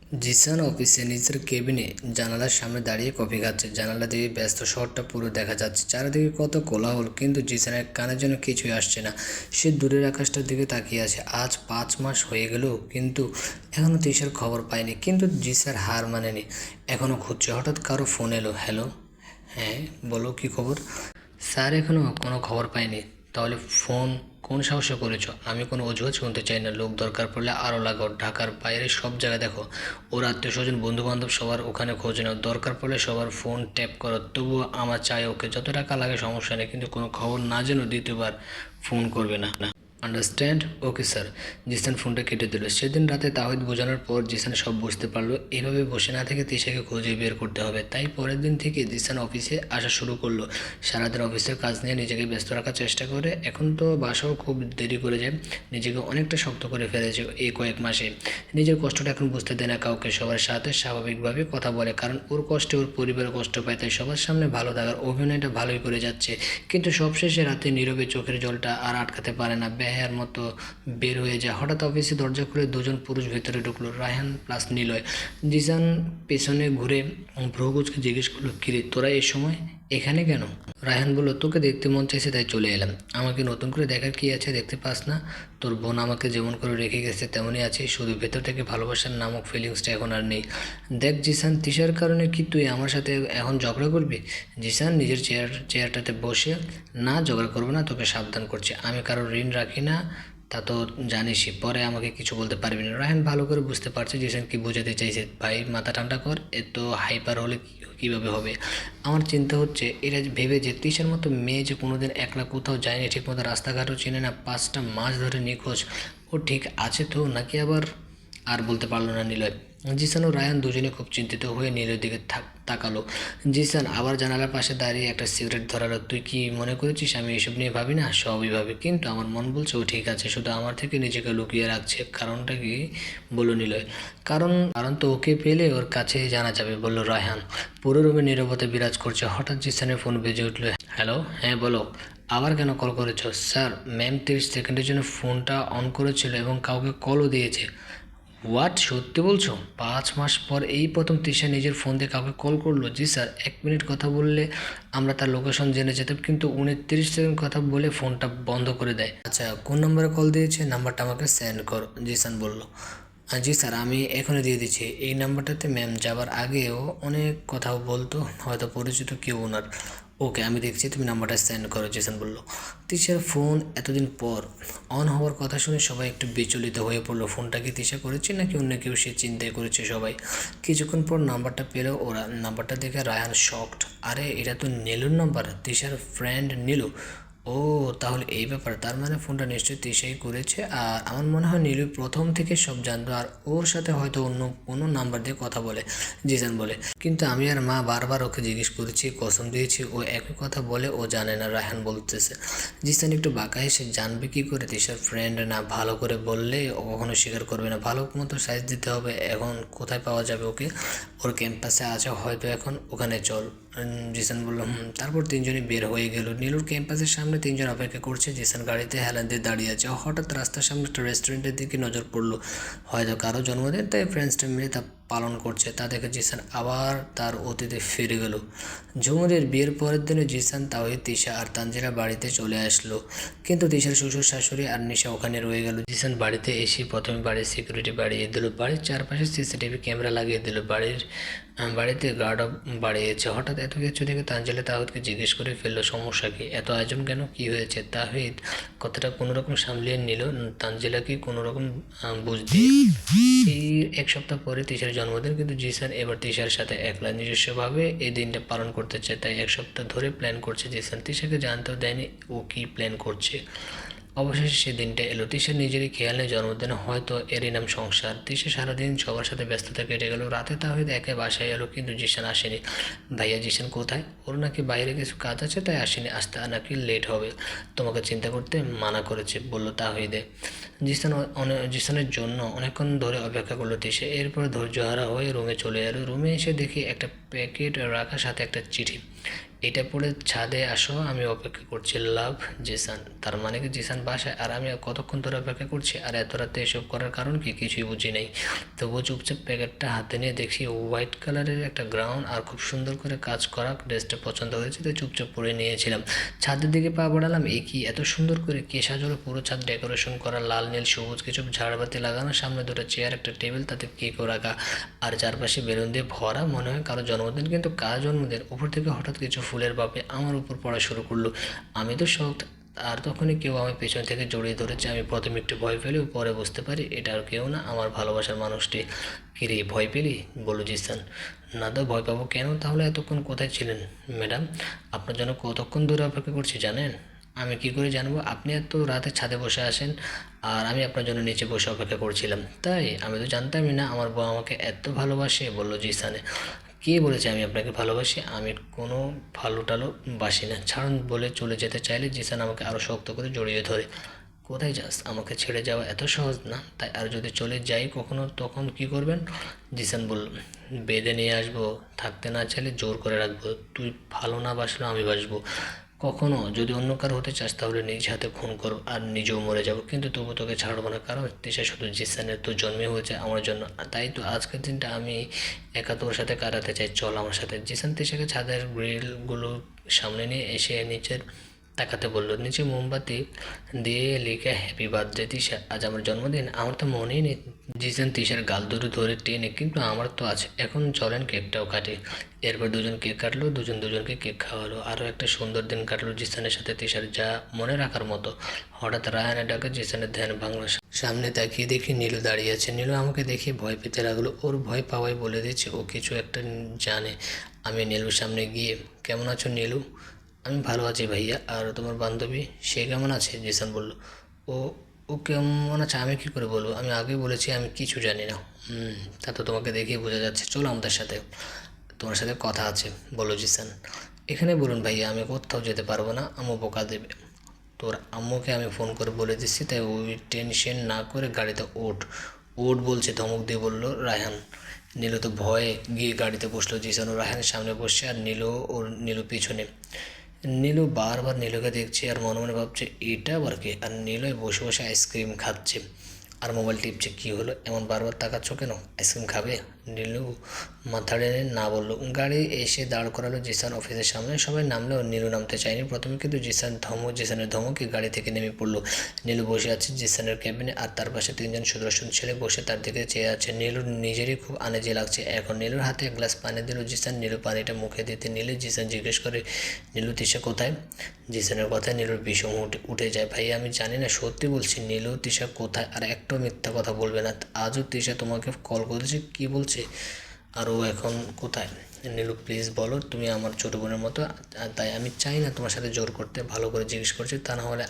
জিসান অফিসে নিজের কেবিনে জানালার সামনে দাঁড়িয়ে কফি খাচ্ছে। জানালা দিয়ে ব্যস্ত শহরটা পুরো দেখা যাচ্ছে, চারিদিকে কত কোলাহল, কিন্তু জিসানের কানের জন্য কিছুই আসছে না। সে দূরের আকাশটার দিকে তাকিয়ে আছে। আজ 5 মাস হয়ে গেল, কিন্তু এখনও তিশার খবর পায়নি। কিন্তু জিসার হার মানেনি, এখনও খুঁজছে। হঠাৎ কারো ফোন এলো। হ্যালো। হ্যাঁ, বলো, কী খবর? স্যার, এখনও কোনো খবর পাইনি। তাহলে ফোন কোন সাহসে করেছো? আমি কোনো অজুহাত শুনতে চাই না। লোক দরকার পড়লে আরও লাগাও, ঢাকার বাইরে সব জায়গায় দেখো। ওর আত্মীয় স্বজন, বন্ধু বান্ধব সবার ওখানে খোঁজ নাও। দরকার পড়লে সবার ফোন ট্যাপ করো। তবুও আমার চাই ওকে, যত টাকা লাগে সমস্যা নেই, কিন্তু কোনো খবর না যেন দ্বিতীয়বার ফোন করবে না। আন্ডারস্ট্যান্ড? Okay sir. জিসান ফোনটা কেটে দিল। সেদিন রাতে তাহিদ বোঝানোর পর জিসান সব বুঝতে পারলো। এভাবে বসে না থেকে তিশাকে খুঁজে বের করতে হবে। তাই পরের দিন থেকে জিসান অফিসে আসা শুরু করলো। সারাদিন অফিসের কাজ নিয়ে নিজেকে ব্যস্ত রাখার চেষ্টা করে। এখন তো বাসাও খুব দেরি করে যায়। নিজেকে অনেকটা শক্ত করে ফেলেছে এই কয়েক মাসে। নিজের কষ্টটা এখন বুঝতে দেয় না কাউকে। সবার সাথে স্বাভাবিকভাবে কথা বলে, কারণ ওর কষ্টে ওর পরিবার কষ্ট পায়। তাই সবার সামনে ভালো থাকার অভিনয়টা ভালোই করে যাচ্ছে। কিন্তু সবশেষে রাতে নীরবে চোখের জলটা আর আটকাতে পারে না, বেহায়ার মতো বের হয়ে যায়। হঠাৎ অফিসে দরজা খুলে দুজন পুরুষ ভেতরে ঢুকলো, রায়হান প্লাস নিলয়। জিসান পেছনে ঘুরে ভ্রুকুচকে জিজ্ঞেস করলো, কিরে তোরা এই সময় এখানে কেন? রায়হান বলল, তোকে দেখতে মন চাইছে তাই চলে এলাম। আমাকে নতুন করে দেখার কি আছে, দেখতে পাস না? তোর বোন আমাকে যেমন করে রেখে গেছে তেমনই আছে, শুধু ভেতর থেকে ভালোবাসার নামক ফিলিংসটা এখন আর নেই। দেখ জিসান, তিশার কারণে কি তুই আমার সাথে এখন ঝগড়া করবি? জিসান নিজের চেয়ারটাতে বসে, না ঝগড়া করবো না, তোকে সাবধান করছে। আমি কারোর ঋণ রাখি না, তা তো জানিসই। পরে আমাকে কিছু বলতে পারবি না। রায়হান ভালো করে বুঝতে পারছে জিসান কি বোঝাতে চাইছে। ভাই মাথা ঠান্ডা কর, এত হাইপার হলে কীভাবে হবে? আমার চিন্তা হচ্ছে এরা ভেবে যে তিশার মতো মেয়ে যে কোনোদিন একলা কোথাও যায়নি, ঠিকমতো রাস্তাঘাটও চেনে না, 5টা মাস ধরে নিখোঁজ, ও ঠিক আছে তো নাকি আবার? আর বলতে পারলো না নিলয়। জিসান ও রায়ান দুজনে খুব চিন্তিত হয়ে নীলের দিকে তাকালো। জিসান আবার জানালার পাশে দাঁড়িয়ে একটা সিগারেট ধরালো। তুই কি মনে করেছিস আমি এসব নিয়ে ভাবি না? সবই ভাবি, কিন্তু আমার মন বলছে ও ঠিক আছে, শুধু আমার থেকে নিজেকে লুকিয়ে রাখছে। কারণটা কি? বলল নিলয়। কারণ কারণ তো ওকে পেলে ওর কাছে জানা যাবে, বলল রায়হান। পুরো রুমে নীরবতা বিরাজ করছে। হঠাৎ জিসানের ফোন বেজে উঠলো। হ্যালো। হ্যাঁ বলো। আবার কেন কল করেছো? স্যার, ম্যাম 30 সেকেন্ডের জন্য ফোনটা অন করেছিল এবং কাউকে কলও দিয়েছে। হোয়াট, সত্যি বলছো? 5 মাস পর এই প্রথম তৃষা নিজের ফোন দিয়ে কাউকে কল করলো? জি স্যার, 1 মিনিট কথা বললে আমরা তার লোকেশন জেনে যেতাম, কিন্তু 29 সেকেন্ড কথা বলে ফোনটা বন্ধ করে দেয়। আচ্ছা, কোন নম্বরে কল দিয়েছে? নাম্বারটা আমাকে সেন্ড করো, জিসান বলল। জি স্যার, আমি এখনই দিয়ে দিচ্ছি। এই নাম্বারটাতে ম্যাম যাবার আগেও অনেক কথাও বলতো, হয়তো পরিচিত কেউ ওনার। ওকে, আমি দেখছি, তুমি নাম্বারটা সেন্ড করো, জেসন বলল। তিশার ফোন এতদিন পর অন হওয়ার কথা শুনে সবাই একটু বিচলিত হয়ে পড়লো। ফোনটা কি তিশা করেছে নাকি অন্য কেউ, সে চিন্তাই করেছে সবাই। কিছুক্ষণ পর নাম্বারটা পেল ওরা। নাম্বারটা দেখে রায়হান শকড। আরে এটা তো নীলুর নাম্বার, তিশার ফ্রেন্ড নীলু। ও, তাহলে এই ব্যাপার। তার মানে ফোনটা নিশ্চয়ই তিশাই করেছে। আর আমার মনে হয় নীলু প্রথম থেকে সব জানতো, আর ওর সাথে হয়তো অন্য কোনো নাম্বার দিয়ে কথা বলে, জিসান বলে। কিন্তু আমি আর মা বারবার ওকে জিজ্ঞেস করেছি, কসম দিয়েছি, ও একই কথা বলে, ও জানে না, রায়হান বলতেছে। জিসান একটু বাঁকা হেসে, জানবে কি করে? তিশার ফ্রেন্ড না, ভালো করে বললে ও কখনো স্বীকার করবে না। ভালো মতো সাইজ দিতে হবে। এখন কোথায় পাওয়া যাবে ওকে? ওর ক্যাম্পাসে আছে হয়তো, এখন ওখানে চল। জিসান বলল তারপর তিনজনই বের হয়ে গেল। নীলুর ক্যাম্পাসের সামনে তিনজন অপেক্ষা করছে। জিসান গাড়িতে হেলান দিয়ে দাঁড়িয়ে আছে। হঠাৎ রাস্তার সামনে একটা রেস্টুরেন্টের দিকে নজর পড়লো। হয়তো কারো জন্মদিন, তাই ফ্রেন্ডসটা মিলে তা পালন করছে। তা দেখে জিসান আবার তার অতীতে ফিরে গেল। ঝুমুরের বিয়ের পরের দিনে জিসান, তাওহিদ, তিশা আর তানজিলা বাড়িতে চলে আসলো, কিন্তু তিশার শ্বশুর শাশুড়ি আর নিশা ওখানে রয়ে গেল। জিসান বাড়িতে এসে প্রথমে বাড়ির সিকিউরিটি বাড়িয়ে দিল, বাড়ির চারপাশে সিসিটিভি ক্যামেরা লাগিয়ে দিল, বাড়িতে গার্ডও বাড়িয়েছে। হঠাৎ এত কিছু দেখে তানজিলা তাহিদকে জিজ্ঞেস করে ফেললো, সমস্যা কি? এত আয়োজন কেন? কি হয়েছে? তাহিদ কথাটা কোনোরকম সামলিয়ে নিল। তানজিলা কি কোনোরকম বুঝ দিয়ে। এই 1 সপ্তাহ পরে তিশার জন্মদিন, কিন্তু জিসান এবার তিশার সাথে একলা নিজস্বভাবে এই দিনটা পালন করতে চায়। তাই 1 সপ্তাহ ধরে প্ল্যান করছে জিসান। তিশাকে জানতেও দেয়নি ও কি প্ল্যান করছে। অবশেষে সে দিনটা এলো। তিশা নিজেরই খেয়াল নেই জন্মদিন, হয়তো এরই নাম সংসার। তিশা সারাদিন সবার সাথে ব্যস্ততা কেটে গেল। রাতে তাহিদ একে বাসায় এলো, কিন্তু জিসান আসেনি। ভাইয়া, জিসান কোথায়? ওর নাকি বাইরে কিছু কাজ আছে তাই আসেনি, আসতে নাকি লেট হবে, তোমাকে চিন্তা করতে মানা করেছে, বলল তাহিদে। জিসানের জন্য অনেকক্ষণ ধরে অপেক্ষা করলো তিশা। এরপর ধৈর্যহারা হয়ে রুমে চলে এলো। রুমে এসে দেখি একটা প্যাকেট রাখা, সাথে একটা চিঠি। এটা পরে ছাদে আসো, আমি অপেক্ষা করছি, লাভ জিসান। তার মানে কি জিসান বাসায় আর আমি কতক্ষণ ধরে অপেক্ষা করছি, আর এত রাতে এসব করার কারণ কি কিছুই বুঝি নাই। তবুও চুপচাপ প্যাকেটটা হাতে নিয়ে দেখি হোয়াইট কালারের একটা গ্রাউন্ড আর খুব সুন্দর করে কাজ করা, ড্রেসটা পছন্দ হয়েছে তো চুপচাপ পরে নিয়েছিলাম। ছাদের দিকে পা বাড়ালাম, এ কি এত সুন্দর করে কে সাজালো, পুরো ছাদ ডেকোরেশন করা, লাল নীল সবুজ কিছু ঝাড়বাতি লাগানো, সামনে দুটো চেয়ার একটা টেবিল, তাতে কেকও রাখা, আর চারপাশে বেলুন দিয়ে ভরা, মনে হয় কারো জন্মদিন, কিন্তু কার জন্মদিন। উপর থেকে হঠাৎ কিছু ফুলের বাপে আমার উপর পড়া শুরু করলো। আমি তো শখ, আর তখনই কেউ আমার পেছন থেকে জড়িয়ে ধরেছে। আমি প্রথমে একটু ভয় পেলেও পরে বুঝতে পারি এটা আর কেউ না, আমার ভালোবাসার মানুষটি। কিরে ভয় পেলি, বলো জিসান। না তো ভয় পাবো কেন, তাহলে এতক্ষণ কোথায় ছিলেন ম্যাডাম? আপনার জন্য কতক্ষণ ধরে অপেক্ষা করছি জানেন? আমি কি করে জানবো? আপনি এত রাতে ছাদে বসে আসেন আর আমি আপনার জন্য নিচে বসে অপেক্ষা করছিলাম। তাই আমি তো জানতামই না আমার বউ আমাকে এত ভালোবাসে, বললো জিসানে। কে বলেছে আমি আপনাকে ভালোবাসি? আমি কোনো ভালো টালো বাসি না, ছাড়ুন বলে চলে যেতে চাইলে জিসান আমাকে আরও শক্ত করে জড়িয়ে ধরে। কোথায় যাস? আমাকে ছেড়ে যাওয়া এত সহজ না, তাই আর যদি চলে যাই কখনো তখন কি করবেন? জিসান বলল, বেঁধে নিয়ে আসবো, থাকতে না চাইলে জোর করে রাখবো, তুই ভালো না বাসলেও আমি বাসবো। কখনো যদি অন্য কারো হতে চাস তাহলে নিজ হাতে খুন করো আর নিজেও মরে যাবো, কিন্তু তবু তোকে ছাড়বো না, কারণ তিশা শুধু জিসানের তো জন্মে হয়েছে আমার জন্য, তাই তো আজকের দিনটা আমি একা তোর সাথে কাটাতে চাই, চল আমার সাথে। জিসান তিশাকে ছাদের গ্রিলগুলো সামনে নিয়ে এসে নিচের তাকাতে বলল, নিচে মোমবাতি দিয়ে লিখে হ্যাপি বার্থডে তিশা, আজ আমার জন্মদিন। আমার তো মনেই নেই। জিসান তিশার গাল ধরে ধরে টেনে, কিন্তু আমার তো আছে, এখন চলেন কেকটাও কাটি। এরপর দুজন কেক কাটলো, দুজনকে কেক খাওয়ালো, আরও একটা সুন্দর দিন কাটলো জিসানের সাথে তিশার, যা মনে রাখার মতো। হঠাৎ রায়ানের ডাকে জিসানের ধ্যান ভাঙলো। সামনে তাকিয়ে দেখি নীলু দাঁড়িয়ে আছে। নীলু আমাকে দেখে ভয় পেতে লাগলো, ওর ভয় পাওয়াই বলে দিচ্ছে ও কিছু একটা জানে। আমি নীলুর সামনে গিয়ে, কেমন আছো নীলু? আমি ভালো আছি ভাইয়া, আর তোমার বান্ধবী সে কেমন আছে? জিসান বলল, ও ও কেমন আছে আমি কী করে বলবো, আমি আগেই বলেছি আমি কিছু জানি না। তা তো তোমাকে দেখেই বোঝা যাচ্ছে, চলো আমাদের সাথে, তোমার সাথে কথা আছে, বলো জিসান। এখানে বলুন ভাইয়া, আমি কোথাও যেতে পারবো না, আম্মু বোকা দেবে। তোর আম্মুকে আমি ফোন করে বলে দিচ্ছি, তাই ওই টেনশন না করে গাড়িতে ওঠ। ওঠ বলছে, ধমক দিয়ে বলল রায়হান। নীলু তো ভয়ে গিয়ে গাড়িতে বসলো। জিসান ও রায়হানের সামনে বসছে আর নীলু পিছনে। নীলু বারবার নীলুকে দেখছে আর মনে মনে ভাবছে এটা আবার কে, আর নীলু বসে বসে আইসক্রিম খাচ্ছে আর মোবাইল টিপছে। কী হলো, এমন বারবার তাকাচ্ছ কেন? আইসক্রিম খাবে? নীলু মাথা টেনে না বললো। গাড়ি এসে দাঁড় করালো জিসান অফিসের সামনে। সবাই নামলেও নীলু নামতে চায়নি প্রথমে, কিন্তু জিসানের ধমকে গাড়ি থেকে নেমে পড়লো। নীলু বসে আছে জিসানের ক্যাবিনে, আর তার পাশে তিনজন সুদর্শন ছেলে বসে তার দিকে চেয়ে আছে। নীলুর নিজেরই খুব আনেজি লাগছে এখন। নীলুর হাতে এক গ্লাস পানি দিল জিসান। নীলু পানিটা মুখে দিতে নিলে জিসান জিজ্ঞেস করে, নীলু তিশা কোথায়? জিসানের কথায় নীলুর বিষম উঠে যায়। ভাই আমি জানি না, সত্যি বলছি, নীলু তিশা কোথায়, আর একটাও মিথ্যা কথা বলবে না। আজও তিশা তোমাকে কল করেছে, কি বলছে, আর ও এখন কোথায়? নীলু প্লিজ বলো, তুমি আমার ছোটো বোনের মতো, তাই আমি চাই না তোমার সাথে জোর করতে। ভালো করে জিজ্ঞেস করছি, তা না হলে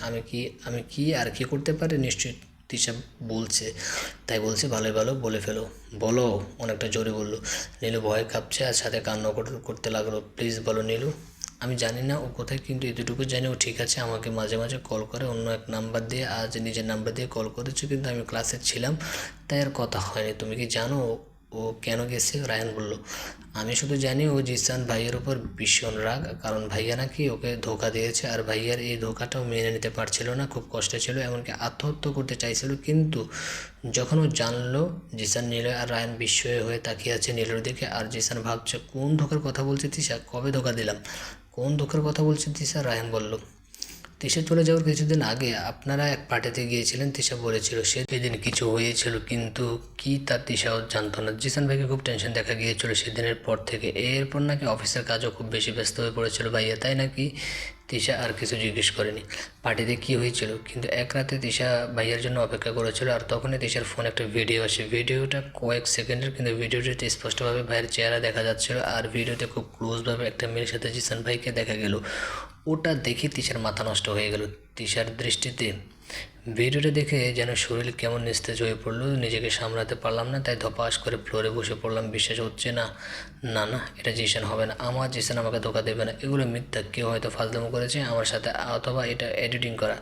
আমি কি আর কি করতে পারি? নিশ্চয়ই তিশা বলছে, তাই বলছে, ভালোই ভালো বলে ফেলো, বলো, অনেকটা জোরে বললো। নীলু ভয় কাঁপছে আর সাথে কান্না করতে লাগলো। প্লিজ বলো নীলু, আমি জানি না ও কোথায়, কিন্তু এতটুকু জানি ও ঠিক আছে। আমাকে মাঝে মাঝে কল করে অন্য এক নাম্বার দিয়ে, আজ নিজের নাম্বার দিয়ে কল করেছে, কিন্তু আমি ক্লাসে ছিলাম তাই আর কথা হয়নি। তুমি কি জানো ও কেন গেছে? রায়হান বলল, আমি শুধু জানি ও জিসান ভাইয়ের উপর ভীষণ রাগ, কারণ ভাইয়া নাকি ওকে ধোকা দিয়েছে, আর ভাইয়ার এই ধোকাটাও মেনে নিতে পারছিল না, খুব কষ্টে ছিল, এমনকি আত্মহত্যা করতে চাইছিল। কিন্তু যখন ও জানলো জিসান নীল আর রায়হান বিস্ময় হয়ে তাকিয়ে আছে নীলের দিকে, আর জিসান ভাবছে কোন ধোকার কথা বলছে তিশা, কবে ধোকা দিলাম, কোন ধোকার কথা বলছে তিশা? রায়হান বলল, তিশা চলে যাওয়ার কিছুদিন আগে আপনারা এক পার্টিতে গিয়েছিলেন, তিশা বলেছিল সেদিন কিছু হয়েছিল, কিন্তু কি তা তিশাও জানতো না। জিসান ভাইকে খুব টেনশন দেখা গিয়েছিল সেদিনের পর থেকে। এরপর নাকি অফিসের কাজও খুব বেশি ব্যস্ত হয়ে পড়েছিল ভাইয়া, তাই নাকি? তিশা আর কিছু জিজ্ঞেস করেনি পার্টিতে কী হয়েছিল, কিন্তু এক রাতে তিশা ভাইয়ার জন্য অপেক্ষা করেছিল, আর তখনই তিশার ফোনে একটা ভিডিও আসে। ভিডিওটা কয়েক সেকেন্ডের, কিন্তু ভিডিওটিতে স্পষ্টভাবে ভাইয়ের চেহারা দেখা যাচ্ছিল, আর ভিডিওতে খুব ক্লোজভাবে একটা মেয়ের সাথে জিসান ভাইকে দেখা গেল। ওটা দেখে তিশার মাথা নষ্ট হয়ে গেল। তিশার দৃষ্টিতে ভিডিওটা দেখে যেন শরীর কেমন নিস্তেজ হয়ে পড়লো, নিজেকে সামলাতে পারলাম না, তাই ধপাস করে ফ্লোরে বসে পড়লাম। বিশ্বাস হচ্ছে না, না না এটা জিসান হবে না, আমার জিসান আমাকে ধোকা দেবে না, এগুলো মিথ্যা, কেউ হয়তো ফাজলামো করেছে আমার সাথে, অথবা এটা এডিটিং করা।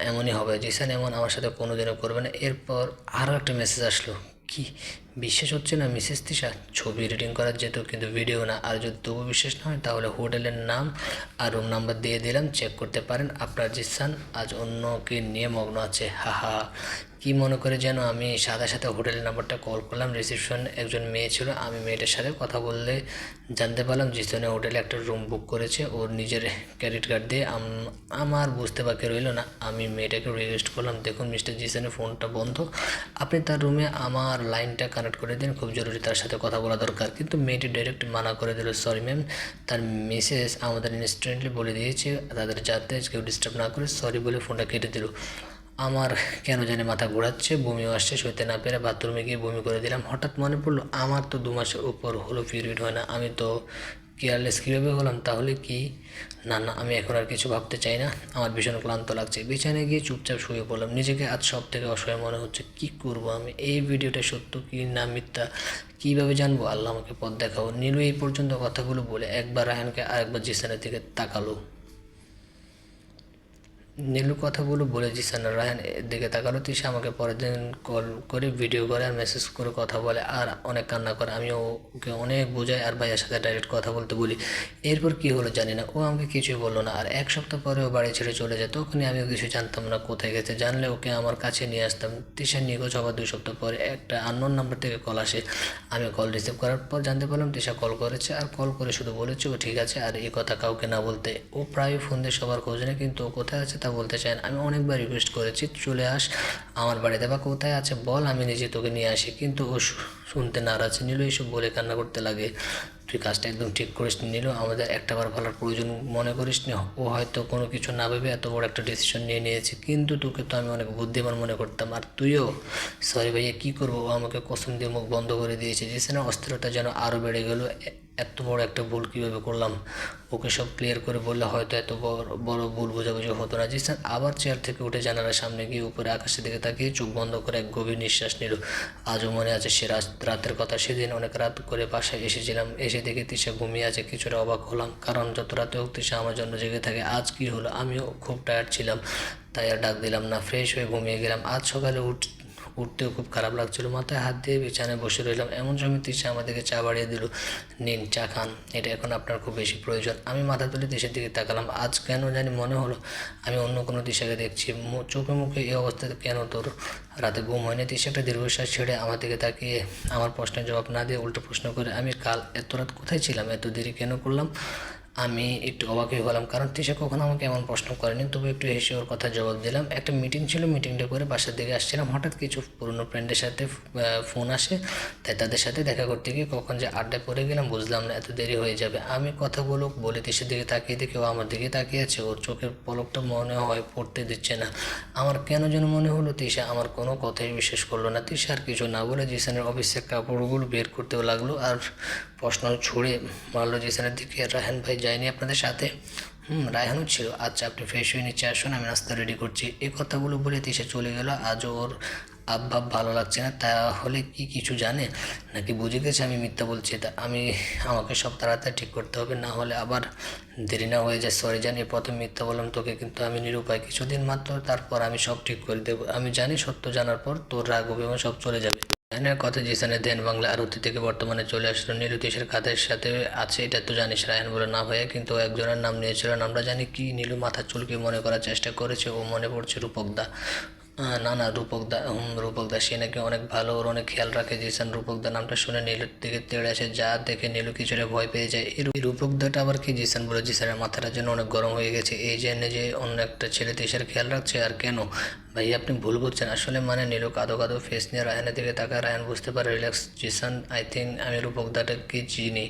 এমনই হবে, জিসান এমন আমার সাথে কোনোদিনও করবে না। এরপর আরও একটা মেসেজ আসলো, কি বিশ্বাস হচ্ছে না মিসেস তিশা? ছবি এডিটিং করার যেত কিন্তু ভিডিও না। আর যদি তবু বিশ্বাস না হয় তাহলে হোটেলের নাম আর রুম নাম্বার দিয়ে দিলাম, চেক করতে পারেন। আপনার জিসান আজ অন্যকে নিয়ে মগ্ন আছে। হা হা। কি মনে করে যেন আমি সাথে সাথে হোটেলের নাম্বারটা কল করলাম। রিসেপশন একজন মেয়ে ছিল। আমি মেয়েটার সাথে কথা বললে জানতে পারলাম জিসানের হোটেলে একটা রুম বুক করেছে ওর নিজের ক্রেডিট কার্ড দিয়ে। আমার বুঝতে বাকি রইল না। আমি মেয়েটাকে রিকোয়েস্ট করলাম, দেখুন মিস্টার জিসানের ফোনটা বন্ধ, আপনি তার রুমে আমার লাইনটা কানেক্ট করে দিন, খুব জরুরি তার সাথে কথা বলা দরকার। কিন্তু মেয়েটি ডাইরেক্ট মানা করে দিল, সরি ম্যাম, তার মিসেস আমাদের ইনস্ট্যান্টলি বলে দিয়েছে তাদের যাতে কেউ ডিস্টার্ব না করে। সরি বলে ফোনটা কেটে দিল। আমার কেন জানি মাথা ঘোরাচ্ছে, বমিও আসছে, সইতে না পেরে বাথরুমে গিয়ে বমি করে দিলাম। হঠাৎ মনে পড়লো আমার তো 2 মাসের উপর হলো পিরিয়ড হয় না, আমি তো কেয়ারলেস কীভাবে হলাম তাহলে? কি না না, আমি এখন আর কিছু ভাবতে চাই না। আমার ভীষণ ক্লান্ত লাগছে। বিছানায় গিয়ে চুপচাপ শুয়ে পড়লাম। নিজেকে আজ সব থেকে অসহায় মনে হচ্ছে। কি করব আমি? এই ভিডিওটা সত্য কি না মিথ্যা কীভাবে জানবো? আল্লাহ আমাকে পথ দেখাও। নীলু এই পর্যন্ত কথাগুলো বলে একবার রায়হানকে আর একবার জিসানের দিকে তাকালো। নীলু কথাগুলো বলে জিসান রায়হান এর দিকে তাকালো। তিশা আমাকে পরের দিন কল করে ভিডিও করে আর মেসেজ করে কথা বলে আর অনেক কান্না করে। আমি ওকে অনেক বোঝাই আর ভাইয়ের সাথে ডাইরেক্ট কথা বলতে বলি। এরপর কি হলো জানি না, ও আমাকে কিছুই বললো না। আর 1 সপ্তাহ পরে ও বাড়ি ছেড়ে চলে যায়। তখনই আমিও কিছু জানতাম না কোথায় গেছে। জানলে ওকে আমার কাছে নিয়ে আসতাম। তিশা নিখোঁজ হওয়ার 2 সপ্তাহ পরে একটা আননোন নাম্বার থেকে কল আসে। আমি কল রিসিভ করার পর জানতে পারলাম তিশা কল করেছে। আর কল করে শুধু বলেছে ও ঠিক আছে আর এই কথা কাউকে না বলতে। ও প্রায় ফোন দিয়ে সবার খোঁজ নেয় কিন্তু ও কোথায় আছে তা বলতে চায় না। আমি অনেকবার রিকোয়েস্ট করেছি চলে আস আমার বাড়িতে, বা কোথায় আছে বল, আমি নিজে তোকে নিয়ে আসি, কিন্তু ও শুনতে নারাজ। নীলু এইসব বলে কান্না করতে লাগে। তুই কাজটা একদম ঠিক করিস নি নীলু, আমাদের একটাবার ভালোর প্রয়োজন মনে করিস নি? ও হয়তো কোনো কিছু না ভেবে এত বড় একটা ডিসিশন নিয়ে নিয়েছে, কিন্তু তোকে তো আমি অনেক বুদ্ধিমান মনে করতাম। আর তুইও। সরি ভাইয়া, কী করবো? ও আমাকে কসম দিয়ে মুখ বন্ধ করে দিয়েছে। জিসানের অস্থিরতা যেন আরও বেড়ে গেল। এত বড় একটা ভুল কীভাবে করলাম? ওকে সব ক্লিয়ার করে বললে হয়তো এত বড় ভুল বোঝাবুঝি হতো না। জিসান আবার চেয়ার থেকে উঠে জানালার সামনে গিয়ে উপরে আকাশের দিকে তাকিয়ে চোখ বন্ধ করে এক গভীর নিঃশ্বাস নিল। আজও মনে আছে সে রাতের কথা। সেদিন অনেক রাত করে বাসায় এসেছিলাম। এসে দেখে তিশা ঘুমিয়ে আছে। কিছুটা অবাক হলাম, কারণ যত রাতে হোক তিশা আমার জন্য জেগে থাকে। আজ কি হলো? আমিও খুব টায়ার্ড ছিলাম, তাই আর ডাক দিলাম না। ফ্রেশ হয়ে ঘুমিয়ে গেলাম। আজ সকালে উঠতেও খুব খারাপ লাগছিল। মাথায় হাত দিয়ে বিছানায় বসে রইলাম। এমন সময় তিশা আমাদেরকে চা বাড়িয়ে দিল। নিন চা খান, এটা এখন আপনার খুব বেশি প্রয়োজন। আমি মাথা তুলে তিশার দিকে তাকালাম। আজ কেন জানি মনে হলো আমি অন্য কোনো তিশাকে দেখছি। চোখে মুখে এই অবস্থাতে কেন তোর? রাতে ঘুম হয়নি? তিশা একটা দীর্ঘশ্বাস ছেড়ে আমার দিকে তাকিয়ে আমার প্রশ্নের জবাব না দিয়ে উল্টো প্রশ্ন করে, আমি কাল এত রাত কোথায় ছিলাম? এত দেরি কেন করলাম? আমি একটু অবাক হয়ে গেলাম, কারণ তিশা কখনো আমাকে এমন প্রশ্ন করেনি। তবু একটু হেসে ওর কথা জবাব দিলাম। একটা মিটিং ছিল, মিটিংটা করে বাসার দিকে আসছিলাম। হঠাৎ কিছু পুরনো ফ্রেন্ডের সাথে ফোন আসে, তাই তাদের সাথে দেখা করতে গিয়ে কখন যে আড্ডায় পড়ে গেলাম বুঝলাম না, এত দেরি হয়ে যাবে। আমি কথাগুলো বলে তিশার দিকে তাকিয়ে দেখে ও আমার দিকে তাকিয়ে আছে। ওর চোখের পলকটা মনে হয় পড়তে দিচ্ছে না। আমার কেন যেন মনে হলো তিশা আমার কোনো কথাই বিশ্বাস করলো না। তিশা আর কিছু না বলে জিসানের অফিসের কাপড়গুলো বের করতেও লাগলো আর প্রশ্ন ছুড়ে মারলো জিসানের দিকে, রায়হান ভাই যায়নি আপনাদের সাথে? রায়হানও ছিল। আচ্ছা আপনি ফ্রেশ হয়ে নিচে আসুন, আমি নাস্তা রেডি করছি। এই কথাগুলো বলে তিশা চলে গেল। আজও ওর আবভাব ভালো লাগছে না। তাহলে কি কিছু জানে নাকি বুঝে গেছে আমি মিথ্যা বলছি? তা আমাকে সব তাড়াতাড়ি ঠিক করতে হবে, না হলে আবার দেরি না হয়ে যায়। সরি জানি প্রথম মিথ্যা বললাম তোকে, কিন্তু আমি নিরুপায়। কিছুদিন মাত্র, তারপর আমি সব ঠিক করে দেবো। আমি জানি সত্য জানার পর তোর রাগ অভিমান সব চলে যাবে। রায়হানের কথা জিসানের ধ্যান বাংলা আর অতীত থেকে বর্তমানে চলে আসলো। নীলু তিশার খাতের সাথে আছে এটা তো জানিস? রায়হান বলে, না ভাইয়া, কিন্তু একজনের নাম নিয়েছিল, নামটা জানি কি? নীলু মাথা চুলকে মনে করার চেষ্টা করেছে। ও মনে পড়ছে রূপকদা। না না, রূপকদা, সে নাকি অনেক ভালো, ওর অনেক খেয়াল রাখে। জিসান রূপকদা নামটা শুনে নীলুর দিকে তেড়ে আসে, যা দেখে নীলু কিছুটা ভয় পেয়ে যায়। এই রূপকদাটা আবার কি? জিসান বলে, জিসানের মাথাটা যেন অনেক গরম হয়ে গেছে। এই জেনে যে অন্য একটা ছেলে তিশার খেয়াল রাখছে? আর কেন? ভাই আপনি ভুল বুঝছেন আসলে। মানে নীলু কাঁদো কাঁদো ফেস নিয়ে রায়হানের দিকে তাকায়। রায়হান বুঝতে পারে, রিল্যাক্স জিসান, আই থিঙ্ক আমি রূপকদাটাকে চিনি।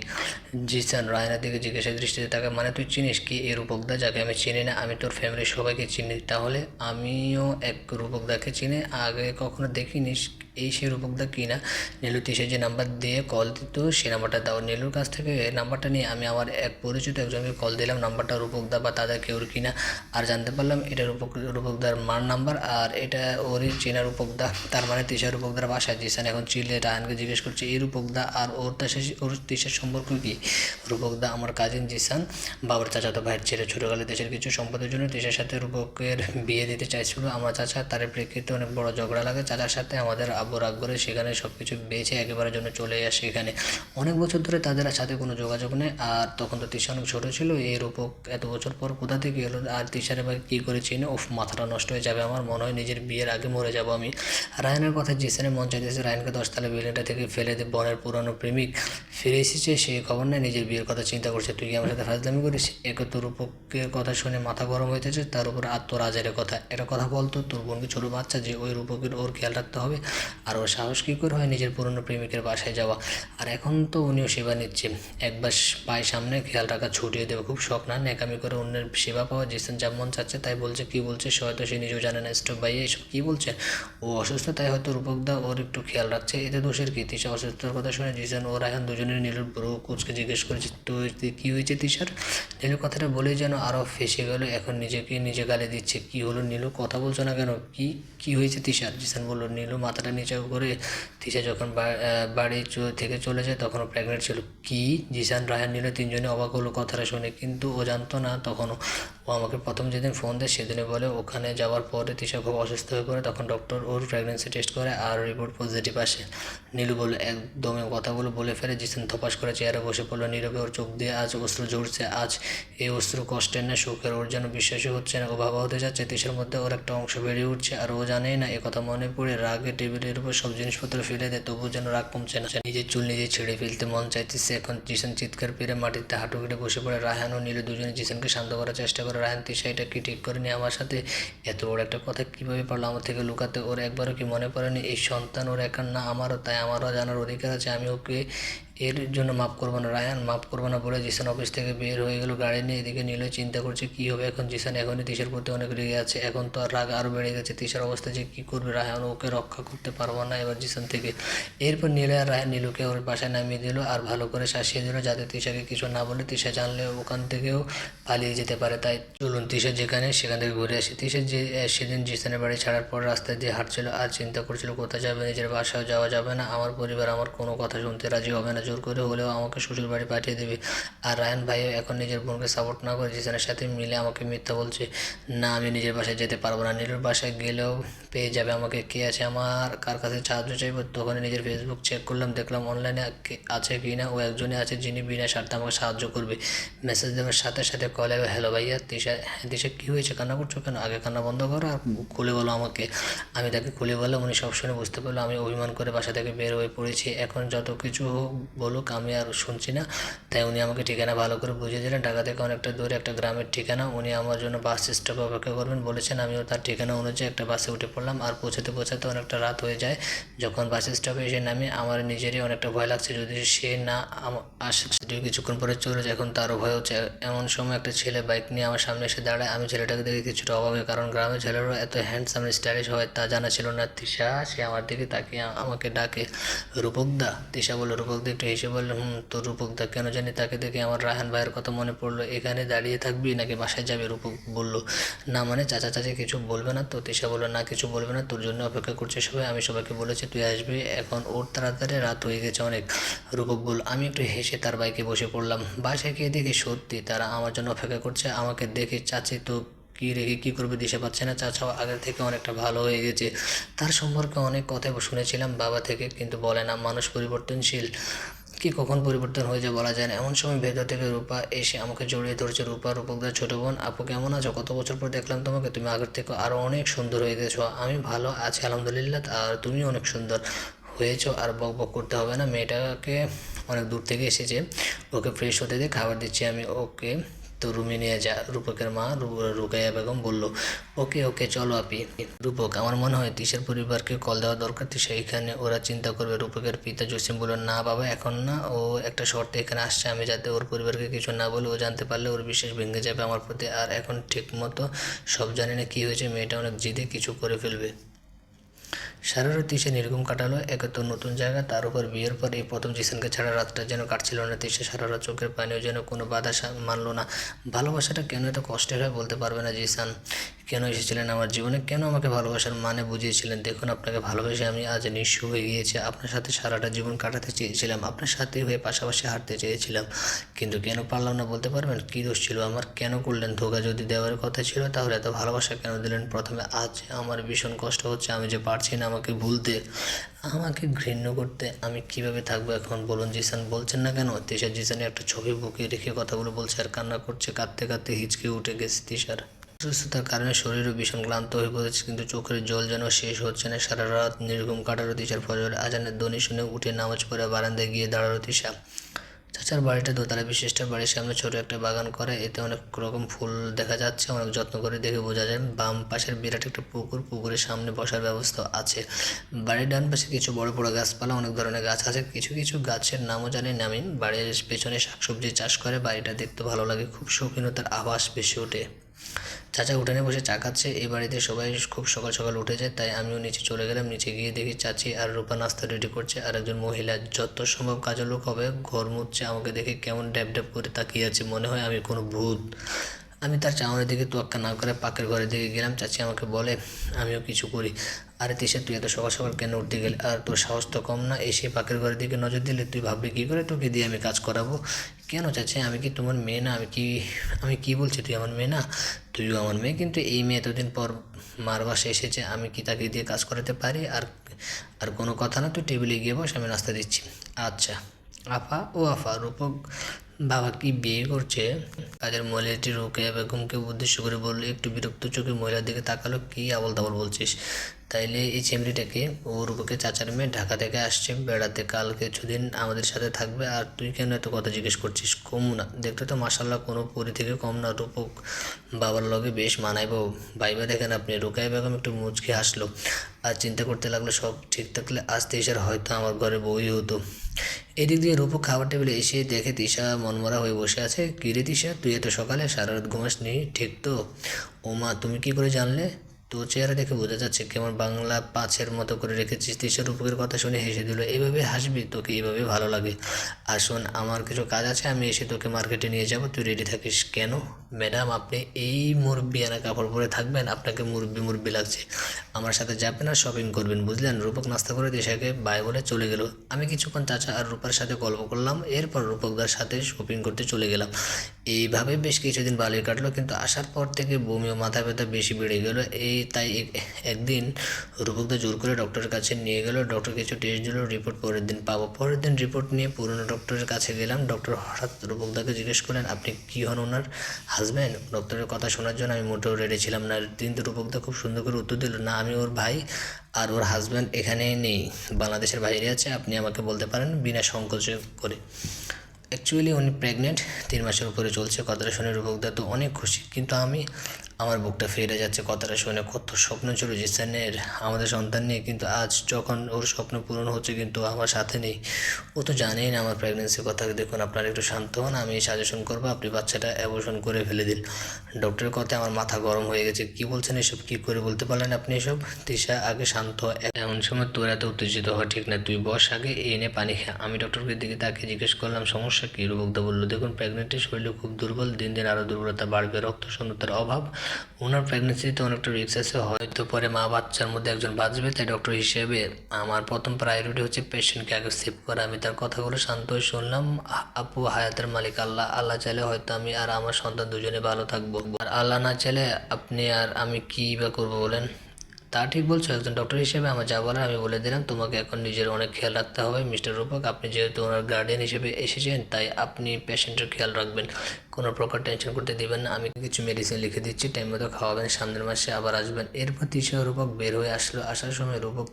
জিসান রায়হানের দিকে জিজ্ঞাসা দৃষ্টিতে তাকায়, মানে তুই চিনিস কি এই রূপকদা, যাকে আমি চিনি না? আমি তোর ফ্যামিলির সবাইকে চিনি। তাহলে আমিও এক রূপকদাকে চিনি, আগে কখনো দেখিনি। এই সে রূপকদা কি না? নীলু তিশা যে নাম্বার দিয়ে কল দিত সে নাম্বারটা দাও। নীলুর কাছ থেকে নাম্বারটা নিয়ে আমি আমার এক পরিচিত একজনকে কল দিলাম। নাম্বারটা রূপকদা বা তাদের কেউর কিনা, আর জানতে পারলাম এটা রূপকদার মার নাম্বার, আর এটা ওরই চেনা রূপকদা। তার মানে তিশা রূপকদার বাসায়। জিসান এখন চিল্লে রায়হানকে জিজ্ঞেস করছে, এই রূপকদা আর ওর তিশার সম্পর্ক কি? রূপকদা আমার কাজিন জিসান, বাবার চাচাতো ভাইয়ের ছেলে। ছোটোকালে দেশের কিছু সম্পদের জন্য তিশার সাথে রূপকের বিয়ে দিতে চাইছিল আমার চাচা। তার প্রেক্ষিতে অনেক বড় ঝগড়া লাগে চাচার সাথে। আমাদের আব্বু রাগ করে সেখানে সব কিছু বেচে একেবারের জন্য চলে আসে এখানে। অনেক বছর ধরে তাদের সাথে কোনো যোগাযোগ নেই। আর তখন তো তিশা অনেক ছোটো ছিল, এই রূপক এত বছর পর কোথা থেকে এলো আর তিশার এবার কী করে চিনে? ওফ, মাথাটা নষ্ট হয়ে যাবে আমার, মনে হয় নিজের বিয়ের আগে মরে যাবো আমি। রায়ানের কথা জিসানের মন চাইতেছে রায়ানকে 10তলা বিল্ডিংটা থেকে ফেলে দিয়ে বনের পুরনো প্রেমিক ফিরে এসেছে, সেই খবর নেই, নিজের বিয়ের কথা চিন্তা করছে। তুই কি আমার সাথে ফাজলামি করিস? একে তোর রূপকের কথা শুনে মাথা গরম হইতেছে, তার উপর আত্মরাজের কথা। একটা কথা বলতো, তোর বোনকে ছোটো বাচ্চা যে, ওই রূপকের ওর খেয়াল রাখতে হবে। আর ওর সাহস কী করে হয় নিজের পুরনো প্রেমিকের বাসায় যাওয়া? আর এখন তো উনিও সেবা নিচ্ছে, একবার পায় সামনে খেয়াল রাখা ছুটিয়ে দেবে। খুব শখ না ন্যাকামি করে অন্যের সেবা পাওয়া। জিসান যা মন চাচ্ছে তাই বলছে। কি বলছে হয়তো সে নিজেও জানে না। স্টপ ভাইয়া, এসব কী বলছে? ও অসুস্থ তাই হয়তো রূপকদা ওর একটু খেয়াল রাখছে, এতে দোষের কি? তিশা অসুস্থতার কথা শুনে জিসান ও রায়হান দুজনের নীলুর ব্রো কোচকে জিজ্ঞেস করেছে, তো কী হয়েছে তিশার? নীলু কথাটা বলেই যেন আরও ফেসে গেল, এখন নিজেকে নিজে গালি দিচ্ছে। কি হলো নীলু, কথা বলছো না কেন? কি হয়েছে তিশার? জিসান বলল। নীলু মাথাটা নিচে করে, তিশা যখন বাড়ি থেকে চলে যায় তখনও প্রেগনেন্ট ছিল। কি? জিসান, রায়হান, নীলু তিনজনে অবাক হলো কথাটা শুনে, কিন্তু ও জানতো না তখনও। ও আমাকে প্রথম যেদিন ফোন দেয় সেদিনে বলে ওখানে যাওয়ার পরে তিশা খুব অসুস্থ হয়ে পড়ে, তখন ডক্টর ওর প্রেগনেন্সি টেস্ট করে আর রিপোর্ট পজিটিভ আসে। নীলু বলে, একদমে কথাগুলো বলে ফেলে। জিসান ধপাস করে চেয়ারে বসে পড়লো নীরবে, ওর চোখ দিয়ে আজ অশ্রু ঝরছে। আজ এই অশ্রু কষ্টের না সুখের, ওর যেন বিশ্বাসই হচ্ছে না। ও বাবা হতে যাচ্ছে, তিশার মধ্যে ওর একটা অংশ বেড়ে উঠছে, আর ও জানেই না। একথা মনে পড়ে রাগে টেবিলের উপর সব জিনিসপত্র ফেলে দেয়, তবুও যেন রাগ কমছে না। নিজের চুল নিজে ছেড়ে ফেলতে মন চাইতেছে এখন। জিসান চিৎকার পেরে মাটিতে হাঁটু কেটে বসে পড়ে। রায়হান ও নীলু দুজনে জিসানকে শান্ত করার চেষ্টা করে। রায়হান, তিশা এটা কি ঠিক করেনি আমার সাথে? এত বড় একটা কথা কীভাবে পারলো আমার থেকে লুকাতে? ওর একবারও কি মনে পড়েনি এই সন্তান ওর একার না আমারও? তাই আমারও জানার অধিকার আছে, আমি ওকে এর জন্য মাফ করবো না। রায়হান, মাফ করবো না বলে জিসান অফিস থেকে বের হয়ে গেল গাড়ি নিয়ে। এদিকে নীলু চিন্তা করছে কী হবে এখন। জিসান এখনই তিশার প্রতি অনেক রেগে আছে, এখন তো আর রাগ আরও বেড়ে গেছে। তিশার অবস্থা যে কী করবে, রায়হান ওকে রক্ষা করতে পারবো না এবার জিসান থেকে। এরপর নীলু আর রায়হান নীলুকে ওর বাসায় নামিয়ে দিল আর ভালো করে শাসিয়ে দিল, যাতে তিশাকে কিছু না বলে। তিশা জানলে ওখান থেকেও পালিয়ে যেতে পারে। তাই চলুন তিশা যেখানে সেখান থেকে ঘুরে আসি। তিশা যে সেদিন জিসানের বাড়ি ছাড়ার পর রাস্তায় দিয়ে হাঁটছিল আর চিন্তা করছিল কোথায় যাবে। নিজের বাসায় যাওয়া যাবে না, আমার পরিবার আমার কোনো কথা শুনতে রাজি হবে না, জোর করে হলেও আমাকে শ্বশুর বাড়ি পাঠিয়ে দেবে। আর রায়হান ভাইও এখন নিজের বোনকে সাপোর্ট না করে জিসানের সাথে মিলে আমাকে মিথ্যা বলছে। না, আমি নিজের বাসায় যেতে পারবো না। নীলুর বাসায় গেলেও পেয়ে যাবে আমাকে। কে আছে আমার, কার কাছে সাহায্য চাইবো? তখন নিজের ফেসবুক চেক করলাম, দেখলাম অনলাইনে আছে কি না ও একজনই আছে যিনি বিনা স্বার্থে আমাকে সাহায্য করবে। মেসেজ দেওয়ার সাথে সাথে কল হবে, হ্যালো ভাইয়া। তিশা, হ্যাঁ তিশা কী হয়েছে, কান্না করছো কেন? আগে কান্না বন্ধ করো আর খুলে বলো আমাকে। আমি তাকে খুলে বললাম, উনি সব শুনে বুঝতে পারলো আমি অভিমান করে বাসা থেকে বের হয়ে পড়েছি। এখন যত কিছু হোক বলুক, আমি আর শুনছি না। তাই উনি আমাকে ঠিকানা ভালো করে বুঝিয়ে দিলেন, ঢাকা থেকে অনেকটা দূরে একটা গ্রামের ঠিকানা। উনি আমার জন্য বাস স্টপে অপেক্ষা করবেন বলেছেন। আমিও তার ঠিকানা অনুযায়ী একটা বাসে উঠে পড়লাম। আর পৌঁছাতে অনেকটা রাত হয়ে যায়। যখন বাস স্টপে এসে নামি আমার নিজেরই অনেকটা ভয় লাগছে, যদি সে না আসে, যদিও কিছুক্ষণ পরে চলে যায়, এখন তারও ভয় হচ্ছে। এমন সময় একটা ছেলে বাইক নিয়ে আমার সামনে এসে দাঁড়ায়। আমি ছেলেটাকে দেখে কিছুটা অবাক, কারণ গ্রামের ছেলেরা এত হ্যান্ডসাম স্টাইলিশ হয় তা জানা ছিল না। তিশা, সে আমার দিকে তাকিয়ে আমাকে ডাকে, রূপকদা। তিশা বলল। রূপকদা একটু হেসে বলল, তো রূপকদা কেন জানি তাকে দেখে আমার রায়হান ভাইয়ের কথা মনে পড়লো। এখানে দাঁড়িয়ে থাকবি নাকি বাসায় যাবে? রূপক বলল। না মানে চাচা চাচি কিছু বলবে না তো? তিশা বলল, না কিছু বলবে না, তোর জন্য অপেক্ষা করছে সবাই, আমি সবাইকে বলেছি তুই আসবি, এখন ওর তাড়াতাড়ি রাত হয়ে গেছে অনেক। রূপক বলল। আমি একটু হেসে তার বাইকে বসে পড়লাম। বাসায় গিয়ে দেখি সত্যি তারা আমার জন্য অপেক্ষা করছে। আমাকে দেখে চাচি তো কী রেখে কী করবে দিশা পাচ্ছে না। চাচাও আগের থেকে অনেকটা ভালো হয়ে গেছে। তার সম্পর্কে অনেক কথাই শুনেছিলাম বাবা থেকে, কিন্তু বলে না মানুষ পরিবর্তনশীল, কি কখন পরিবর্তন হয়ে যায় বলা যায় না। এমন সময় ভেতর থেকে রূপা এসে আমাকে জড়িয়ে ধরছে। রূপা, রূপকদার ছোটো বোন। আপু কেমন আছো? কত বছর পর দেখলাম তোমাকে, তুমি আগের থেকে আরও অনেক সুন্দর হয়ে গেছো। আমি ভালো আছি আলহামদুলিল্লাহ, আর তুমি অনেক সুন্দর হয়েছো। আর বক বক করতে হবে না, মেয়েটাকে অনেক দূর থেকে এসেছে, ওকে ফ্রেশ হতে দিয়ে খাবার দিচ্ছি আমি, ওকে তো রুমে নিয়ে যা। রূপকের মা রুকাইয়া বেগম বলল। ওকে ওকে চলো আপি। রূপক, আমার মনে হয় তিশার পরিবারকে কল দেওয়া দরকার, তিশা এখানে, ওরা চিন্তা করবে। রূপকের পিতা জসিম বলল, না বাবা এখন না, ও একটা শর্তে এখানে আসছে, আমি যাতে ওর পরিবারকে কিছু না বলে, ও জানতে পারলে ওর বিশ্বাস ভেঙে যাবে আমার প্রতি। আর এখন ঠিক মতো সব জানি না কী হয়েছে, মেয়েটা অনেক জিদে, কিছু করে ফেলবে। সারা রাত তিশা নির্ঘুম কাটালো। একে তো নতুন জায়গা, তার উপর বিয়ের পর এই প্রথম জিসানকে ছাড়া রাতটা যেন কাটছিল না। তিশা সারা রাত চোখের পানিও যেন কোনো বাধা মানলো না। ভালোবাসাটা কেন এত কষ্টের হয় বলতে পারবে না জিসান। কেন এসেছিলেন আমার জীবনে, কেন আমাকে ভালোবাসার মানে বুঝিয়েছিলেন? দেখুন, আপনাকে ভালোবেসে আমি আজ নিঃস্ব হয়ে গিয়েছি। আপনার সাথে সারাটা জীবন কাটাতে চেয়েছিলাম, আপনার সাথে হয়ে পাশাপাশি হাঁটতে চেয়েছিলাম, কিন্তু কেন পারলাম না বলতে পারবেন? কী দোষ ছিল আমার, কেন করলেন ধোঁকা? যদি দেওয়ার কথা ছিল তাহলে এত ভালোবাসা কেন দিলেন প্রথমে? আজ আমার ভীষণ কষ্ট হচ্ছে, আমি যে পারছি না আমাকে ভুলতে। আমাকে ঘৃণ্য করতে আমি কিভাবে থাকবো এখন বলুন? জিসান বলছেন না কেন? তিশা জিসানের একটা ছবি বুকে রেখে কথাগুলো বলছে আর কান্না করছে। কাঁদতে কাঁদতে হিচকে উঠে গেছে তিশার। অসুস্থতার কারণে শরীরও ভীষণ ক্লান্ত হয়ে পড়েছে, কিন্তু চোখের জল যেন শেষ হচ্ছে না। সারা রাত নির্ঘুম কাটালো তিশার। ফজরের আজানের ধ্বনি শুনে উঠে নামাজ পড়ে বারান্দায় গিয়ে দাঁড়ালো তিশা। চাচার বাড়িটা দোতলা বিশিষ্ট, বাড়ির সামনে ছোট একটা বাগান করে, এতে অনেক রকম ফুল দেখা যাচ্ছে। অনেক যত্ন করে দেখে বোঝা যায়। বাম পাশের বিরাট একটা পুকুর, পুকুরের সামনে বসার ব্যবস্থা আছে। বাড়ির ডান পাশে কিছু বড় বড় গাছপালা, অনেক ধরনের গাছ আছে। কিছু কিছু গাছের নামও জানি না আমি। বাড়ির পেছনে শাকসবজি চাষ করে। বাড়িটা দেখতে ভালো লাগে, খুব শৌখিনতার আভাস ভেসে ওঠে। চাচা উঠানে বসে চা খাচ্ছে। এই বাড়িতে সবাই খুব সকাল সকাল উঠে যায়, তাই আমিও নিচে চলে গেলাম। নিচে গিয়ে দেখি চাচি আর রূপা নাস্তা রেডি করছে, আর একজন মহিলা, যত সম্ভব কাজের লোক হবে, ঘর মুছছে। আমাকে দেখে কেমন ড্যাব ড্যাব করে তাকিয়ে আছে, মনে হয় আমি কোনো ভূত। আমি তার চাউনের দিকে তোয়াক্কা না করে পাকের ঘরের দিকে গেলাম। চাচি আমাকে বলে আমিও কিছু করি। আরে তিশা, তুই এত সকাল সকাল কেন উঠতে গেলে? আর তোর সাহস তো কম না, এসে পাকের ঘরের দিকে নজর দিলে? তুই ভাববি কী করে তোকে দিয়ে আমি কাজ করাবো? কেন চাচি, আমি কি তোমার মেয়ে না? আমি কি বলছি, তুই আমার মেয়ে না? তুইও আমার মেয়ে, কিন্তু এই মেয়ে এতদিন পর মার বাসায় এসেছে, আমি কি তাকে দিয়ে কাজ করাতে পারি? আর আর কোনো কথা না, তুই টেবিলে গিয়ে বস, আমি নাস্তা দিচ্ছি। আচ্ছা। আফা, ও আফা, রূপক বাবা কি বিয়ে করছে? কাজের মহিলাটি রোকেয়া বেগমকে উদ্দেশ্য করে বলল। একটু বিরক্ত চোখে মহিলার দিকে তাকালো। কি আবল তাবল বলছিস? তাইলে এই চেমড়িটাকে? ও রূপকের চাচার মেয়ে, ঢাকা থেকে আসছে বেড়াতে, কাল কিছুদিন আমাদের সাথে থাকবে। আর তুই কেন এত কথা জিজ্ঞেস করছিস? কম না, দেখতে তো মাসাল্লাহ কোনো পরি থেকে কম না। রূপক বাবার লগে বেশ মানাইবো। ভাইবা দেখেন আপনি। রোকেয়া বেগম একটু মুচকি হাসলো আর চিন্তা করতে লাগলো, সব ঠিক থাকলে আজ তিশার হয়তো আমার ঘরে বউই হতো। এদিক দিয়ে রূপক খাবার টেবিলে এসে দেখে তিশা মনমরা হয়ে বসে আছে। কী রে তিশা, তুই এত সকালে? সারা রাত ঘুমাসনি ঠিক তো? ও মা, তুমি কি করে জানলে? তোর চেহারা দেখে বোঝা যাচ্ছে কেমন বাংলা পাঁচের মতো করে রেখেছিস। তিশা রূপকের কথা শুনে হেসে দিল। এইভাবে হাসবি? তোকে এইভাবে ভালো লাগে? আর শোন, আমার কিছু কাজ আছে, আমি এসে তোকে মার্কেটে নিয়ে যাব, তুই রেডি থাকিস। কেন ম্যাডাম, আপনি এই মুরব্বিয়ানা কাপড় পরে থাকবেন? আপনাকে মুরব্বি মুরব্বি লাগছে। আমার সাথে যাবেন আর শপিং করবেন, বুঝলেন? রূপক নাস্তা করে তিশাকে বাই বলে চলে গেল। আমি কিছুক্ষণ চাচা আর রূপার সাথে গল্প করলাম, এরপর রূপকদার সাথে শপিং করতে চলে গেলাম। এইভাবে বেশ কিছুদিন ভালোই কাটলো, কিন্তু আসার পর থেকে বমি ও মাথা ব্যথা বেশি বেড়ে গেল। তাই একদিন রূপকদা জোর করে ডক্টরের কাছে নিয়ে গেল। ডক্টর কিছু টেস্ট দিল, রিপোর্ট পরের দিন পাবো। পরের দিন রিপোর্ট নিয়ে পুরনো ডক্টরের কাছে গেলাম। ডক্টর হঠাৎ রূপকদাকে জিজ্ঞেস করলেন, আপনি কি হন ওনার হাজব্যান্ড? ডক্টরের কথা শোনার জন্য আমি মোটেও রেডি ছিলাম না, কিন্তু রূপকদা খুব সুন্দর করে উত্তর দিল, না, আমি ওর ভাই, আর ওর হাজব্যান্ড এখানে নেই, বাংলাদেশের বাইরে আছে, আপনি আমাকে বলতে পারেন বিনা সংকোচ করে। অ্যাকচুয়ালি উনি প্রেগনেন্ট, 3 মাসের উপরে চলছে। কথাটা শুনে রূপকদা তো অনেক খুশি, কিন্তু আমার বুকটা ফেটে যাচ্ছে কথাটা শুনে। কত স্বপ্ন ছিল জিসানের আমাদের সন্তান নিয়ে, কিন্তু আজ যখন ওর স্বপ্ন পূরণ হচ্ছে, কিন্তু আমার সাথে নেই। ও তো জানেই না আমার প্রেগনেন্সির কথা। দেখুন, আপনারা একটু শান্ত হন, আমি সাজেশন করবো, আপনি বাচ্চাটা অ্যাবর্শন করে ফেলে দিন। ডক্টরের কথায় আমার মাথা গরম হয়ে গেছে। কি বলছেন এসব? কী করে বলতে পারলেন আপনি এসব? তিশা, আগে শান্ত হ। এমন সময় তোর এত উত্তেজিত হওয়া ঠিক না। তুই বস আগে, এনে পানি খা। আমি ডক্টরের দিকে তাকিয়ে জিজ্ঞেস করলাম, সমস্যা কী? রূপকদা বলল, দেখুন, প্রেগনেন্টের শরীরে খুব দুর্বল, দিন দিন আরও দুর্বলতা বাড়বে, রক্ত শূন্যতার অভাব। ওনার প্রেগনেন্সিতে অনেকটা রিস্ক আছে, হয়তো পরে মা বাচ্চার মধ্যে একজন বাঁচবে। তাই ডক্টর হিসেবে আমার প্রথম প্রায়োরিটি হচ্ছে পেশেন্টকে আগে সেভ করা। আমি তার কথাগুলো শান্ত হয়ে শুনলাম। আপু, হায়াতের মালিক আল্লাহ। আল্লাহ চাইলে হয়তো আমি আর আমার সন্তান দুজনে ভালো থাকবো, আর আল্লাহ না চাইলে আপনি আর আমি কী বা করবো বলেন? তা ঠিক বলছো, একজন ডক্টর হিসেবে আমার যা বলার আমি বলে দিলাম। তোমাকে এখন নিজের অনেক খেয়াল রাখতে হবে মিস্টার রূপক। আপনি যেহেতু ওনার গার্ডিয়ান হিসেবে এসেছেন, তাই আপনি পেশেন্টের খেয়াল রাখবেন, কোনো প্রকার টেনশন করতে দিবেন না। আমি কিছু মেডিসিন লিখে দিচ্ছি, টাইম মতো খাওয়াবেন, সামনের মাসে আবার আসবেন। এরপর তিশা রূপক বের হয়ে আসলো। আসার সময় রূপক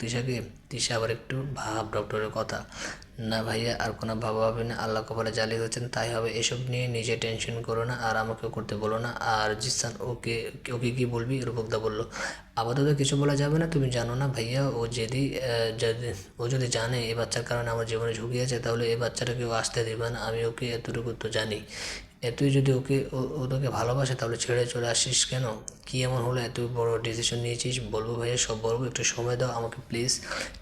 তিশা আবার একটু ভাব ডক্টরের কথা। না ভাইয়া, আর কোনো ভাবা হবে না, আল্লাহ কপালে জ্বালিয়ে হচ্ছেন তাই হবে। এসব নিয়ে নিজে টেনশন করো না, আর আমাকেও করতে বলো না। আর জিসান, ওকে ওকে কি বলবি? রূপকদা বলল, আপাতত কিছু বলা যাবে না, তুমি জানো না ভাইয়া, ও যদি জানে এই বাচ্চার কারণে আমার জীবনে ঝুঁকি আছে, তাহলে এই বাচ্চাটাকে ও আসতে দেবে না। আমি ওকে এতটুকু তো জানি। তুই যদি ও তোকে ভালোবাসে, তাহলে ছেড়ে চলে আসিস কেন? কি এমন হলো, এত বড় ডিসিশন নিয়েছিস? বলবো ভাইয়া, সব বলবো, একটু সময় দাও আমাকে প্লিজ।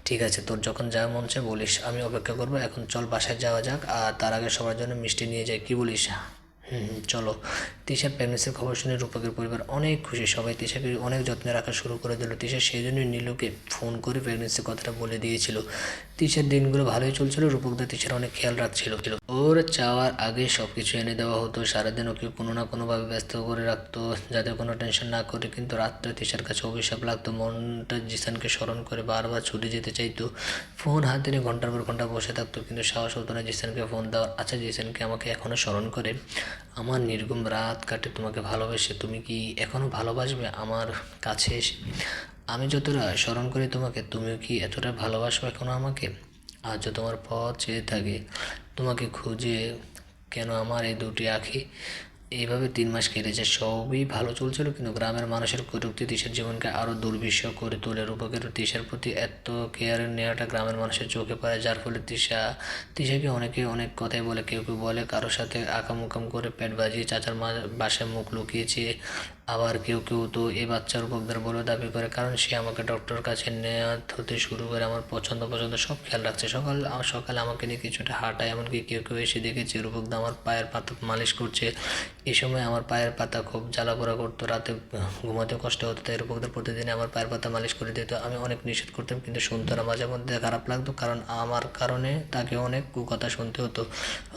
ঠিক আছে, তোর যখন যা মন চায় বলিস, আমি অপেক্ষা করবো। এখন চল বাসায় যাওয়া যাক, আর তার আগে সবার জন্য মিষ্টি নিয়ে যাই, কি বলিস? চলো। তিশার প্রেগনেন্সির খবর শুনে রূপকের পরিবার অনেক খুশি। সবাই তিশাকে অনেক যত্নে রাখা শুরু করে দিল। তিশা সেই জন্যই নীলুকে ফোন করে প্রেগনেন্সির কথাটা বলে দিয়েছিল। তিশার দিনগুলো ভালোই চলছিল। রূপকদা তিশার অনেক খেয়াল রাখছিল। ওর চাওয়ার আগে সব কিছু এনে দেওয়া হতো। সারাদিন ওকে কোনো না কোনোভাবে ব্যস্ত করে রাখতো যাতে কোনো টেনশন না করে। কিন্তু রাত্রে তিশার কাছে অভিশাপ লাগতো। মনটা জিসানকে স্মরণ করে বারবার ছুটে যেতে চাইতো। ফোন হাতে নিয়ে ঘন্টার পর ঘন্টা বসে থাকতো, কিন্তু সাহস হতো না জিসানকে ফোন দেওয়ার। আচ্ছা, জিসানকে আমাকে এখনও স্মরণ করে? আমার নির্ঘুম রাত কাটে তোমাকে ভালোবেসে। তুমি কি এখনও ভালোবাসবে আমার কাছে এসে? আমি যতটা স্মরণ করি তোমাকে, তুমিও কি এতটা ভালোবাসো এখনও আমাকে? আজও তোমার পথ চেয়ে থাকে তোমাকে খুঁজে। কেন আমার এই দুটি আঁখি? এইভাবে 3 মাস কেটেছে। সবই ভালো চলছিল, কিন্তু গ্রামের মানুষের কটূক্তি তিশার জীবনকে আরও দুর্বিষহ করে তোলে। রূপকের তিশার প্রতি এত কেয়ার নেওয়াটা গ্রামের মানুষের চোখে পড়ে, যার ফলে তিশাকে অনেকে অনেক কথাই বলে। কেউ কেউ বলে কারোর সাথে আকাম করে পেট বাজিয়ে চাচার বাসায় মুখ লুকিয়েছে। আবার কেউ কেউ তো এই বাচ্চার রূপকদার বলে দাবি করে, কারণ সে আমাকে ডক্টরের কাছে নেওয়া হতে শুরু করে আমার পছন্দ সব খেয়াল রাখছে। সকালে আমাকে নিয়ে কিছুটা হাঁটায়। এমনকি কেউ কেউ এসে দেখেছে রূপকদা আমার পায়ের পাতা মালিশ করছে। এই সময় আমার পায়ের পাতা খুব জ্বালাপোড়া করতো, রাতে ঘুমাতে কষ্ট হতো। তাই রূপকদার প্রতিদিনে আমার পায়ের পাতা মালিশ করে দিত। আমি অনেক নিষেধ করতাম, কিন্তু শুনতো না। মাঝে মধ্যে খারাপ লাগতো, কারণ আমার কারণে তাকে অনেক কুকথা শুনতে হতো।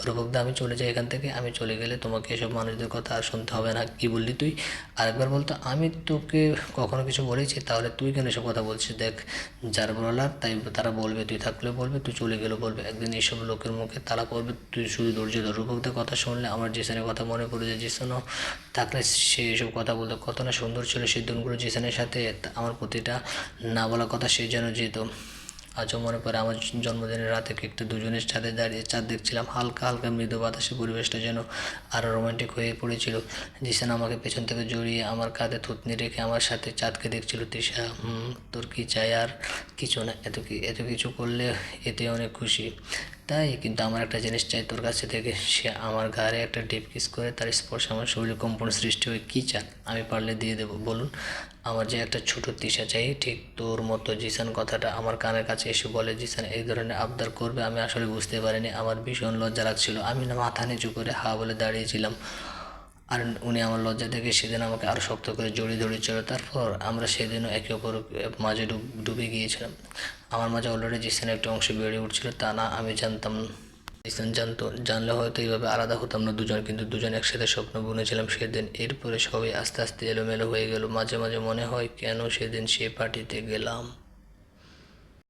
রূপকদা, আমি চলে যাই এখান থেকে। আমি চলে গেলে তোমাকে এসব মানুষদের কথা আর শুনতে হবে না। কি বললি তুই? আরেকবার বলতো। আমি তোকে কখনো কিছু বলেছি? তাহলে তুই কেন এসব কথা বলছিস? দেখ, যার বলার তাই তারা বলবে। তুই থাকলেও বলবে, তুই চলে গেলেও বলবে। একদিন এইসব লোকের মুখে তালা পড়বে। তুই শুধু ধৈর্য ধর। রূপকদার কথা শুনলে আমার জিসানের কথা মনে পড়ে যায়। জিসানও থাকলে সে এসব কথা বলতো। কত না সুন্দর ছিল সেই দিনগুলো। জিসানের সাথে আমার প্রতিটা না বলা কথা সে যেন যেত। আজও মনে পড়ে আমার জন্মদিনের রাতে কেকটা দুজনের সাথে দাঁড়িয়ে চাঁদ দেখছিলাম। হালকা হালকা মৃদু বাতাসে পরিবেশটা যেন আরও রোমান্টিক হয়ে পড়েছিল। জিসান আমাকে পেছন থেকে জড়িয়ে আমার কাঁধে থুতনি রেখে আমার সাথে চাঁদকে দেখছিল। তিশা, তোর কি চাই? আর কিছু না। এত কিছু করলে এতে অনেক খুশি। তাই, কিন্তু আমার একটা জিনিস চাই তোর কাছে থেকে। সে আমার ঘাড়ে একটা ডিপ কিস করে, তার স্পর্শে আমার শরীরে কম্পন সৃষ্টি হয়ে। কী চান? আমি পারলে দিয়ে দেবো, বলুন। আমার যে একটা ছোট তিশা চাই, ঠিক তোর মতো। জিসান কথাটা আমার কানের কাছে এসে বলে। জিসান এই ধরনের আবদার করবে আমি আসলে বুঝতে পারিনি। আমার ভীষণ লজ্জা লাগছিল। আমি না মাথা নিচু করে হা বলে দাঁড়িয়েছিলাম। আর উনি আমার লজ্জা দেখে সেদিন আমাকে আরও শক্ত করে জড়িয়ে ধরেছিল। তারপর আমরা সেদিনও একে অপর মাঝে ডুবে গিয়েছিলাম। আমার মাঝে অলরেডি জিসানের একটা অংশ বেড়ে উঠছিল। তা না আমি জানতাম, জিসান জানতো। জানলে হয়তো এইভাবে আলাদা হতাম না দুজন, কিন্তু দুজন একসাথে স্বপ্ন বুনেছিলাম সেদিন। এরপরে সবাই আস্তে আস্তে এলোমেলো হয়ে গেল। মাঝে মাঝে মনে হয় কেন সেদিন সে পার্টিতে গেলাম।